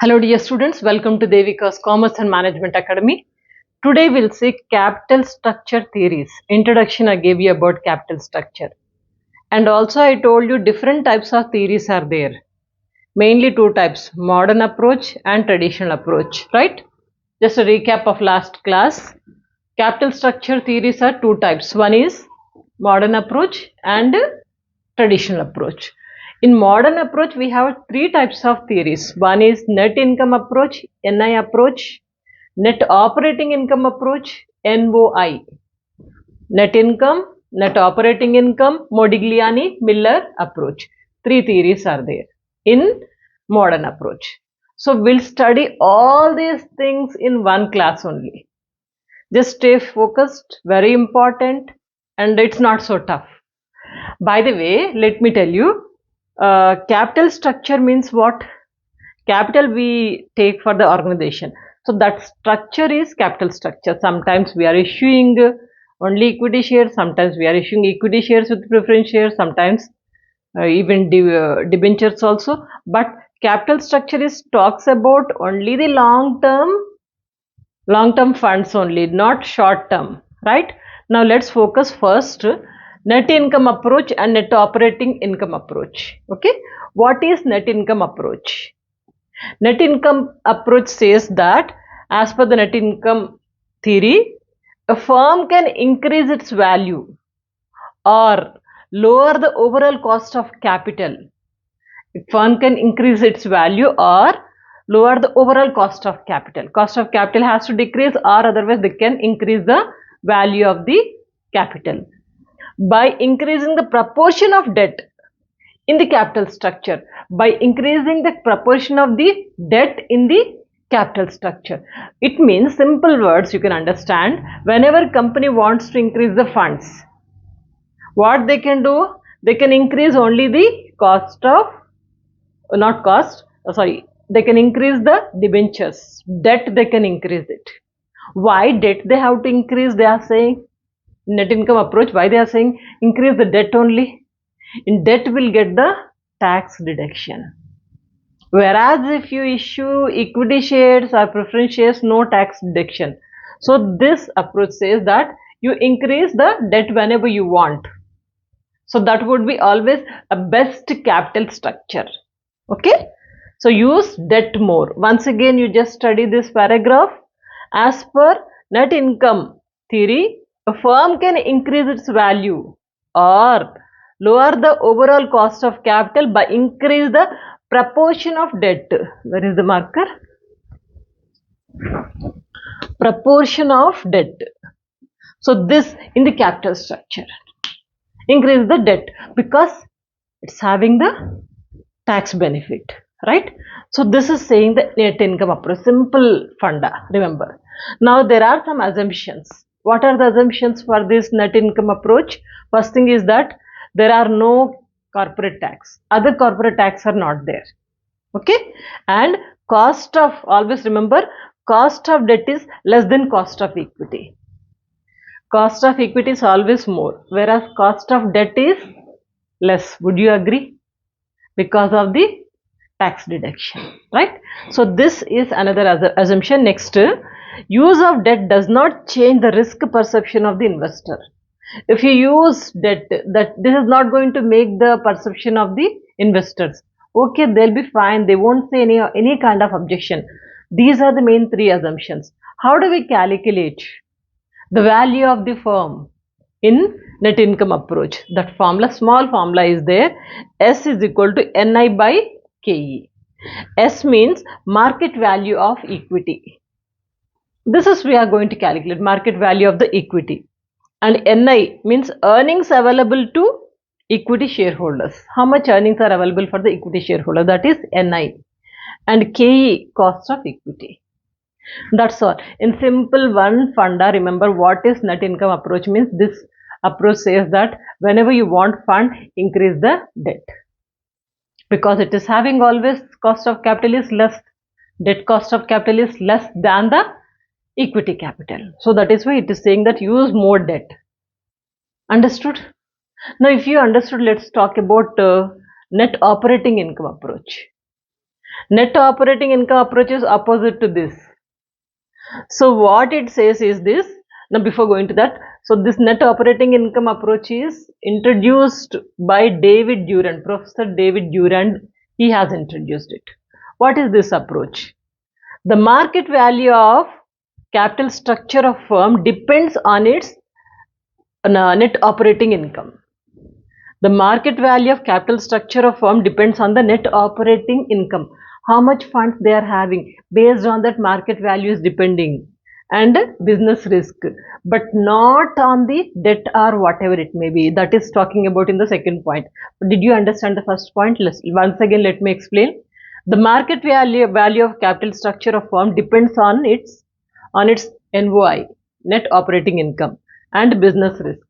Hello dear students, welcome to Devika's Commerce and Management Academy. Today we'll see capital structure theories. Introduction I gave you about capital structure. And also I told you different types of theories are there. Mainly two types, modern approach and traditional approach, right? Just a recap of last class. Capital structure theories are two types. One is modern approach and traditional approach. In modern approach, we have three types of theories. One is net income approach, NI approach, net operating income approach, NOI. Net income, net operating income, Modigliani Miller approach. Three theories are there in modern approach. So we'll study all these things in one class only. Just stay focused, very important, and it's not so tough. By the way, let me tell you, capital structure means what? Capital we take for the organization. So that structure is capital structure. Sometimes we are issuing only equity shares, sometimes we are issuing equity shares with preference shares, sometimes even debentures also. But capital structure is talks about only the long term funds only, not short term, right? Now let's focus first net income approach and net operating income approach. Okay, what is net income approach? Net income approach says that as per the net income theory, a firm can increase its value or lower the overall cost of capital. A firm can increase its value or lower the overall cost of capital. Cost of capital has to decrease, or otherwise they can increase the value of the capital by increasing the proportion of debt in the capital structure, by increasing the proportion of the debt in the capital structure. It means, simple words you can understand, whenever company wants to increase the funds, what they can do, they can increase only the cost of, not cost, sorry, they can increase the debentures, debt they can increase it. Why debt they have to increase? They are saying, net income approach, why they are saying increase the debt only? In debt will get the tax deduction. Whereas if you issue equity shares or preference shares, no tax deduction. So this approach says that you increase the debt whenever you want. So that would be always a best capital structure. Okay. So use debt more. Once again, you just study this paragraph. As per net income theory, a firm can increase its value or lower the overall cost of capital by increase the proportion of debt. Where is the marker? Proportion of debt. So this in the capital structure. Increase the debt because it's having the tax benefit, right? So this is saying the net income approach, simple funda, remember. Now there are some assumptions. What are the assumptions for this net income approach? First thing is that there are no corporate tax. Other corporate tax are not there. Okay, and cost of, always remember, cost of debt is less than cost of equity. Cost of equity is always more, whereas cost of debt is less. Would you agree? Because of the tax deduction, right? So this is another assumption. Next, use of debt does not change the risk perception of the investor. If you use debt, that this is not going to make the perception of the investors. Okay, they'll be fine. They won't say any kind of objection. These are the main three assumptions. How do we calculate the value of the firm in net income approach? That formula, small formula is there. S is equal to NI by KE. S means market value of equity. This is we are going to calculate market value of the equity. And NI means earnings available to equity shareholders. How much earnings are available for the equity shareholder? That is NI. And KE, cost of equity. That's all. In simple one funda, remember what is net income approach means. This approach says that whenever you want fund, increase the debt. Because it is having always cost of capital is less, debt cost of capital is less than the equity capital. So that is why it is saying that use more debt. Understood? Now if you understood, let's talk about net operating income approach. Net operating income approach is opposite to this. So what it says is this. Now before going to that, so this net operating income approach is introduced by David Durand, Professor David Durand. He has introduced it. What is this approach? The market value of capital structure of firm depends on its net operating income. The market value of capital structure of firm depends on the net operating income. How much funds they are having, based on that market value is depending, and business risk, but not on the debt or whatever it may be. That is talking about in the second point. Did you understand the first point? Once again let me explain. The market value of capital structure of firm depends on its NOI, net operating income, and business risk.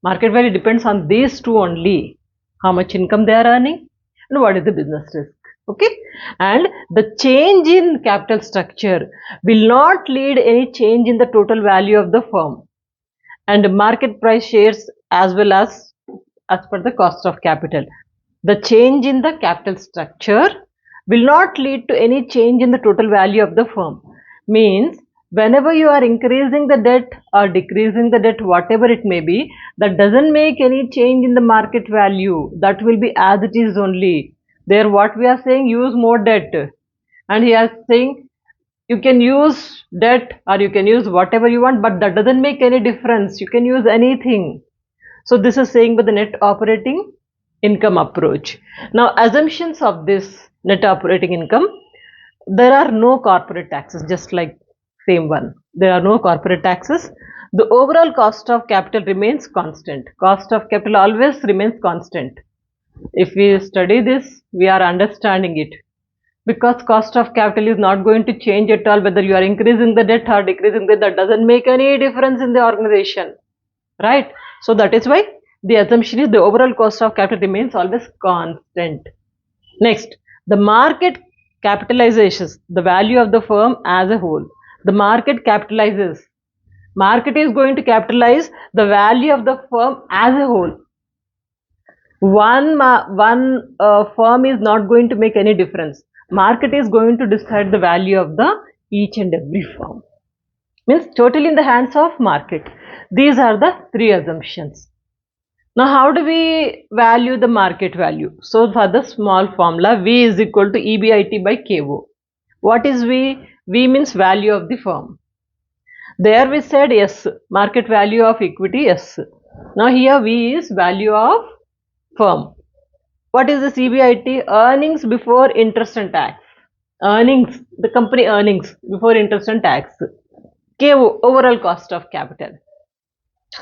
Market value depends on these two only. How much income they are earning and what is the business risk. Okay, and the change in capital structure will not lead any change in the total value of the firm and market price shares as well as per the cost of capital. The change in the capital structure will not lead to any change in the total value of the firm. Means whenever you are increasing the debt or decreasing the debt, whatever it may be, that doesn't make any change in the market value. That will be as it is only. There what we are saying, use more debt, and he is saying you can use debt or you can use whatever you want, but that doesn't make any difference. You can use anything. So this is saying by the net operating income approach. Now assumptions of this net operating income, there are no corporate taxes, just like same one. There are no corporate taxes. The overall cost of capital remains constant. Cost of capital always remains constant. If we study this, we are understanding it. Because cost of capital is not going to change at all, whether you are increasing the debt or decreasing the debt, that doesn't make any difference in the organization. Right? So that is why the assumption is the overall cost of capital remains always constant. Next, the market capitalizes the value of the firm as a whole. The market capitalizes. Market is going to capitalize the value of the firm as a whole. One firm is not going to make any difference. Market is going to decide the value of the each and every firm. Means totally in the hands of market. These are the three assumptions. Now how do we value the market value? So for the small formula, V is equal to EBIT by KO. What is V? V means value of the firm. There we said S, market value of equity S. Now here V is value of firm. What is the EBIT? Earnings before interest and tax. Earnings, the company earnings before interest and tax. KO, overall cost of capital.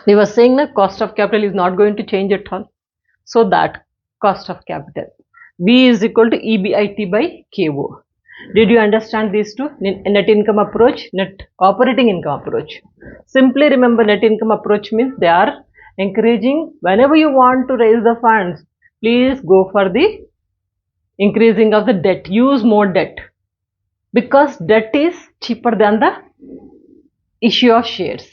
We were saying that cost of capital is not going to change at all. So that cost of capital. V is equal to EBIT by KO. Did you understand these two? Net income approach, net operating income approach. Simply remember, net income approach means they are encouraging whenever you want to raise the funds, please go for the increasing of the debt. Use more debt because debt is cheaper than the issue of shares.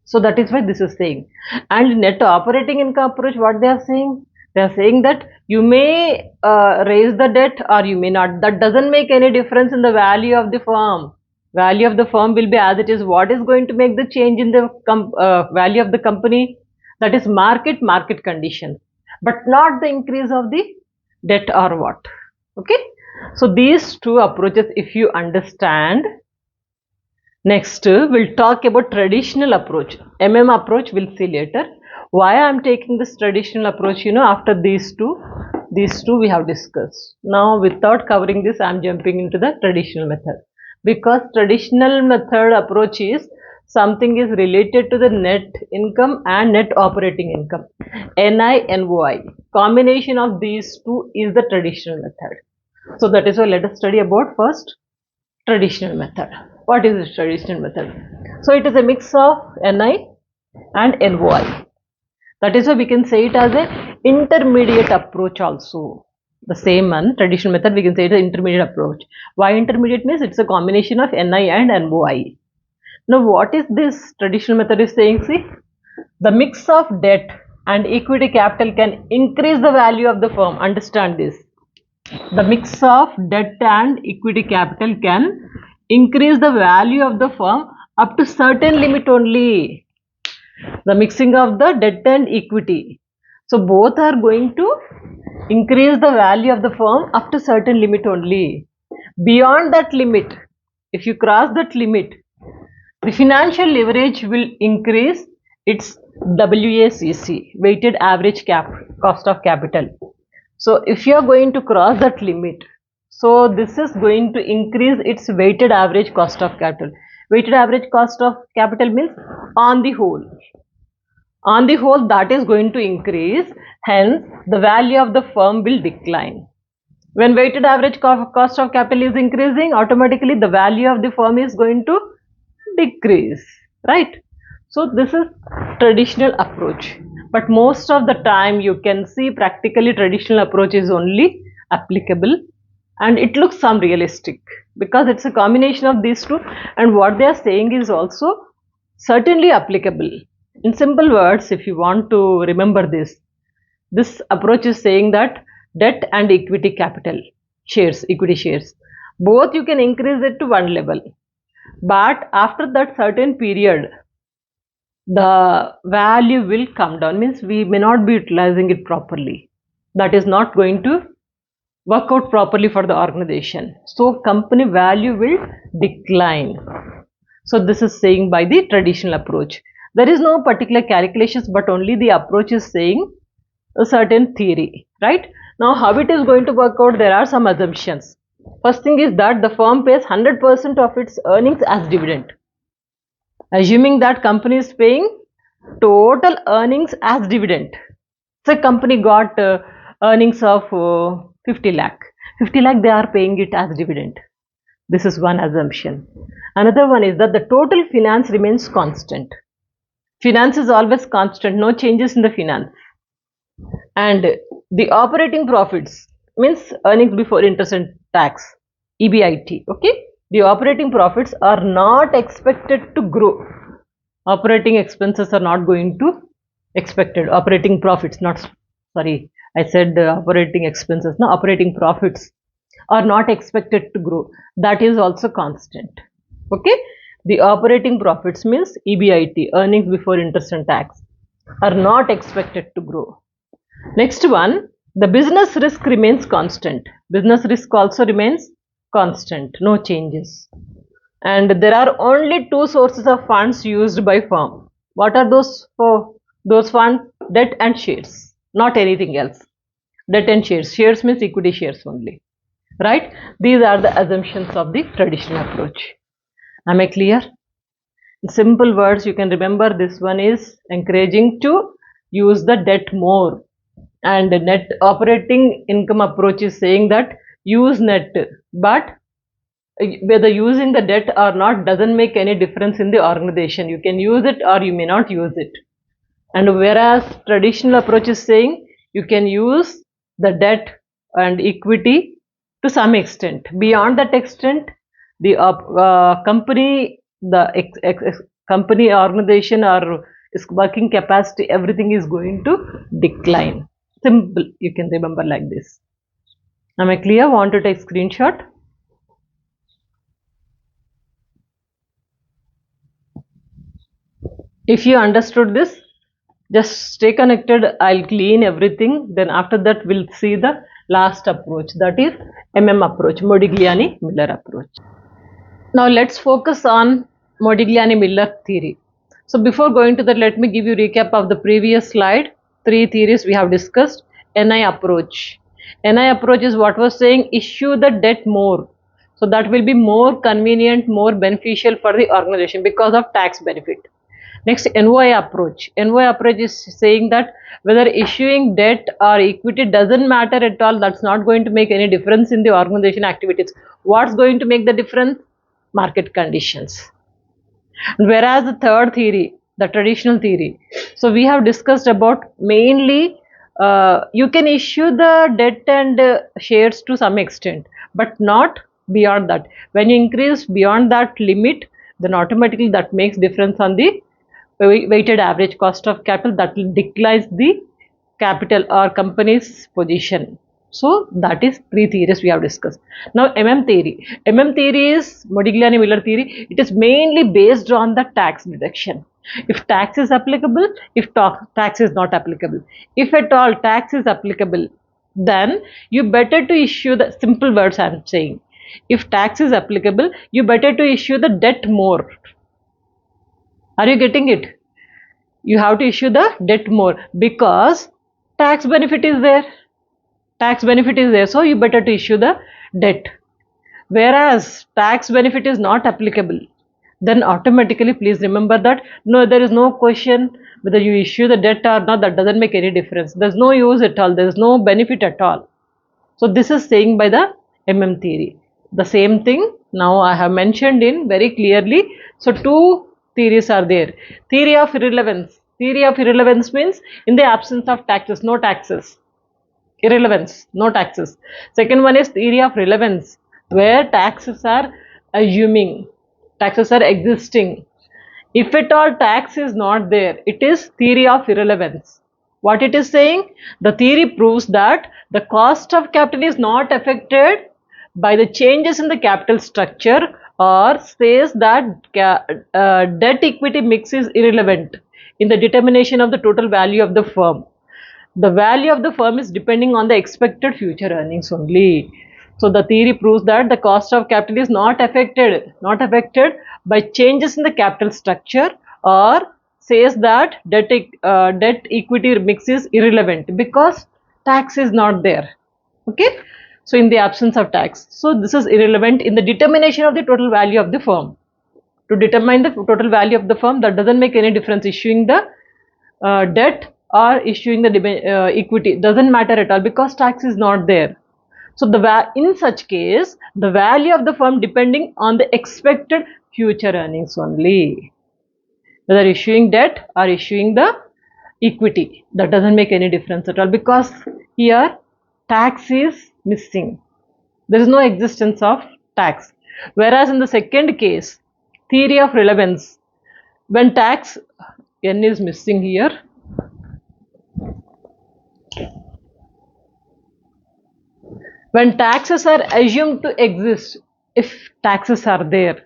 So that is why this is saying. And net operating income approach, what they are saying? They are saying that you may raise the debt or you may not. That doesn't make any difference in the value of the firm. Value of the firm will be as it is. What is going to make the change in the value of the company? That is market condition, but not the increase of the debt or what. Okay. So these two approaches, if you understand. Next, we'll talk about traditional approach. Approach we'll see later. Why I am taking this traditional approach, after these two we have discussed. Now, without covering this, I am jumping into the traditional method. Because traditional method approach is something is related to the net income and net operating income. NI, NOI. Combination of these two is the traditional method. So that is why let us study about first traditional method. What is this traditional method? So it is a mix of NI and NOI. That is why we can say it as an intermediate approach also. The same one, traditional method, we can say it is an intermediate approach. Why intermediate means it's a combination of NI and NOI. Now what is this traditional method is saying? See, the mix of debt and equity capital can increase the value of the firm. Understand this. The mix of debt and equity capital can increase the value of the firm up to certain limit only. The mixing of the debt and equity. So both are going to increase the value of the firm up to certain limit only. Beyond that limit, if you cross that limit, the financial leverage will increase its WACC, weighted average cost of capital. So if you are going to cross that limit, so this is going to increase its weighted average cost of capital. Weighted average cost of capital means on the whole. On the whole, that is going to increase, hence the value of the firm will decline. When weighted average cost of capital is increasing, automatically the value of the firm is going to decrease, right? So this is traditional approach, but most of the time you can see practically traditional approach is only applicable, and it looks some realistic because it's a combination of these two, and what they are saying is also certainly applicable. In simple words, if you want to remember this approach is saying that debt and equity capital, shares, equity shares, both you can increase it to one level, but after that certain period the value will come down, means we may not be utilizing it properly. That is not going to work out properly for the organization. So company value will decline. So this is saying by the traditional approach. There is no particular calculations, but only the approach is saying a certain theory, right? Now how it is going to work out, there are some assumptions. First thing is that the firm pays 100% of its earnings as dividend. Assuming that company is paying total earnings as dividend. So company got earnings of 50 lakh. 50 lakh they are paying it as dividend. This is one assumption. Another one is that the total finance remains constant. Finance is always constant, no changes in the finance. And the operating profits means earnings before interest and tax, EBIT. Okay, the operating profits are not expected to grow. Operating expenses are not going to expected. Operating profits, not sorry, I said operating expenses. No, operating profits are not expected to grow. That is also constant. Okay, the operating profits means EBIT, earnings before interest and tax, are not expected to grow. Next one, the business risk remains constant. Business risk also remains constant, no changes. And there are only two sources of funds used by firm. What are those for? Those funds? Debt and shares, not anything else. Debt and shares. Shares means equity shares only, right? These are the assumptions of the traditional approach. Am I clear? In simple words, you can remember this one is encouraging to use the debt more, and net operating income approach is saying that use net, but whether using the debt or not doesn't make any difference in the organization. You can use it or you may not use it. And whereas traditional approach is saying you can use the debt and equity to some extent. Beyond that extent, the company, the company, organization, or its working capacity, everything is going to decline. Simple, you can remember like this. Am I clear? Want to take screenshot? If you understood this, just stay connected. I'll clean everything. Then after that, we'll see the last approach, that is approach, Modigliani Miller approach. Now let's focus on Modigliani Miller theory. So before going to that, let me give you a recap of the previous slide. Three theories we have discussed. NI approach. NI approach is what was saying, issue the debt more. So that will be more convenient, more beneficial for the organization because of tax benefit. Next, NOI approach. NOI approach is saying that whether issuing debt or equity doesn't matter at all. That's not going to make any difference in the organization activities. What's going to make the difference? Market conditions. Whereas the third theory, the traditional theory, so we have discussed about mainly you can issue the debt and shares to some extent, but not beyond that. When you increase beyond that limit, then automatically that makes difference on the weighted average cost of capital, that will decline the capital or company's position. So that is three theories we have discussed. Now theory. theory is Modigliani Miller theory. It is mainly based on the tax deduction. If tax is applicable, if tax is not applicable. If at all tax is applicable, then you better to issue the simple words I am saying. If tax is applicable, you better to issue the debt more. Are you getting it? You have to issue the debt more because tax benefit is there. Tax benefit is there, so you better to issue the debt. Whereas tax benefit is not applicable, then automatically please remember that no, there is no question whether you issue the debt or not. That doesn't make any difference. There's no use at all. There's no benefit at all. So this is saying by the theory. The same thing now I have mentioned in very clearly. So two theories are there. Theory of irrelevance. Theory of irrelevance means in the absence of taxes, no taxes. Irrelevance, no taxes. Second one is theory of relevance, where taxes are assuming, taxes are existing. If at all tax is not there, it is theory of irrelevance. What it is saying? The theory proves that the cost of capital is not affected by the changes in the capital structure, or says that debt equity mix is irrelevant in the determination of the total value of the firm. The value of the firm is depending on the expected future earnings only. So the theory proves that the cost of capital is not affected by changes in the capital structure, or says that debt equity mix is irrelevant because tax is not there. Okay. So in the absence of tax. So this is irrelevant in the determination of the total value of the firm. To determine the total value of the firm, that doesn't make any difference issuing the debt or issuing the equity, doesn't matter at all because tax is not there. So in such case, the value of the firm depending on the expected future earnings only. Whether issuing debt or issuing the equity, that doesn't make any difference at all because here tax is missing. There is no existence of tax. Whereas in the second case, theory of relevance, when tax n is missing here, when taxes are assumed to exist, if taxes are there,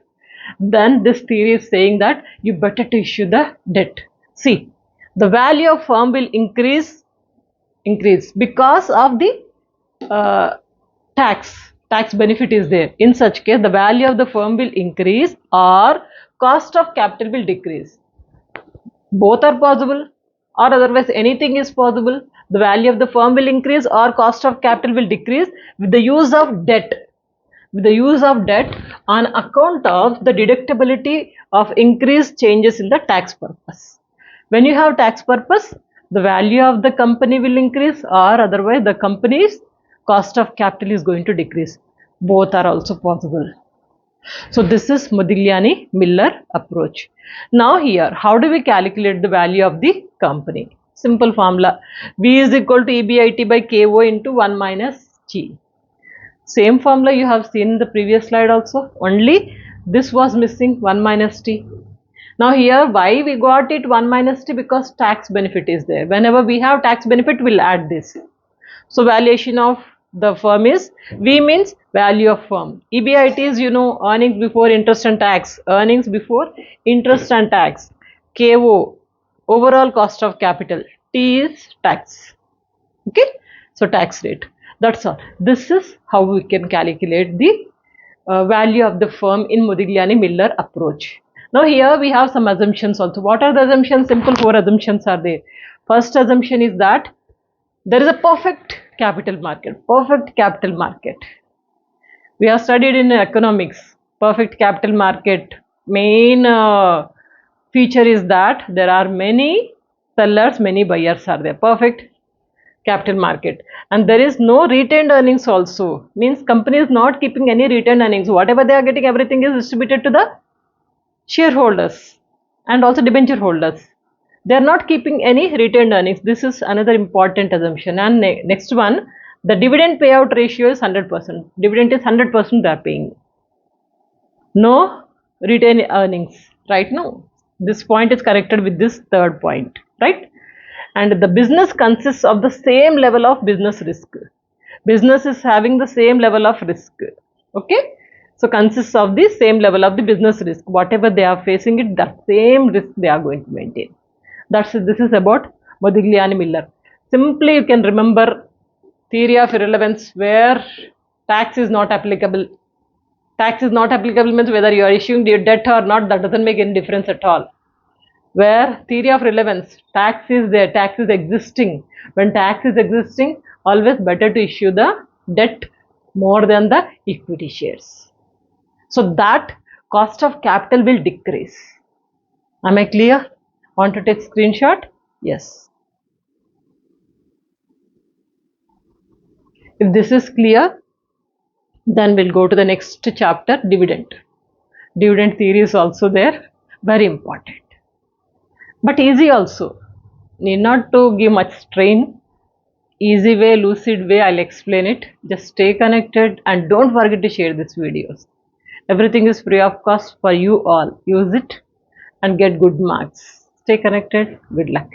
then this theory is saying that you better to issue the debt. See, the value of firm will increase because of the tax benefit is there. In such case, the value of the firm will increase or cost of capital will decrease. Both are possible, or otherwise anything is possible. The value of the firm will increase or cost of capital will decrease with the use of debt. With the use of debt on account of the deductibility of increased changes in the tax purpose. When you have tax purpose, the value of the company will increase, or otherwise the company's cost of capital is going to decrease. Both are also possible. So this is Modigliani Miller approach. Now here, how do we calculate the value of the company? Simple formula. V is equal to EBIT by KO into 1 minus G. Same formula you have seen in the previous slide also. Only this was missing, 1 minus T. Now here, why we got it 1 minus T? Because tax benefit is there. Whenever we have tax benefit, we'll add this. So valuation of the firm is, V means value of firm. EBIT is, earnings before interest and tax. Earnings before interest and tax. KO, overall cost of capital. T is tax. Okay. So tax rate. That's all. This is how we can calculate the value of the firm in Modigliani Miller approach. Now here we have some assumptions also. What are the assumptions? Simple 4 assumptions are there. First assumption is that there is a perfect capital market. Perfect capital market. We have studied in economics. Perfect capital market. Main feature is that there are many sellers, many buyers are there. Perfect capital market. And there is no retained earnings also. Means company is not keeping any retained earnings. Whatever they are getting, everything is distributed to the shareholders and also debenture holders. They are not keeping any retained earnings. This is another important assumption. And next one, the dividend payout ratio is 100%. Dividend is 100% they are paying. No retained earnings. Right now, this point is corrected with this third point. Right? And the business consists of the same level of business risk. Business is having the same level of risk. Okay, so consists of the same level of the business risk. Whatever they are facing it, the same risk they are going to maintain. This is about Modigliani Miller. Simply you can remember theory of irrelevance where tax is not applicable. Tax is not applicable means whether you are issuing your debt or not, that doesn't make any difference at all. Where theory of relevance, tax is there, tax is existing. When tax is existing, always better to issue the debt more than the equity shares. So that cost of capital will decrease. Am I clear? Want to take screenshot? Yes. If this is clear, then we'll go to the next chapter, dividend. Dividend theory is also there, very important. But easy also. Need not to give much strain. Easy way, lucid way, I'll explain it. Just stay connected and don't forget to share these videos. Everything is free of cost for you all. Use it and get good marks. Stay connected. Good luck.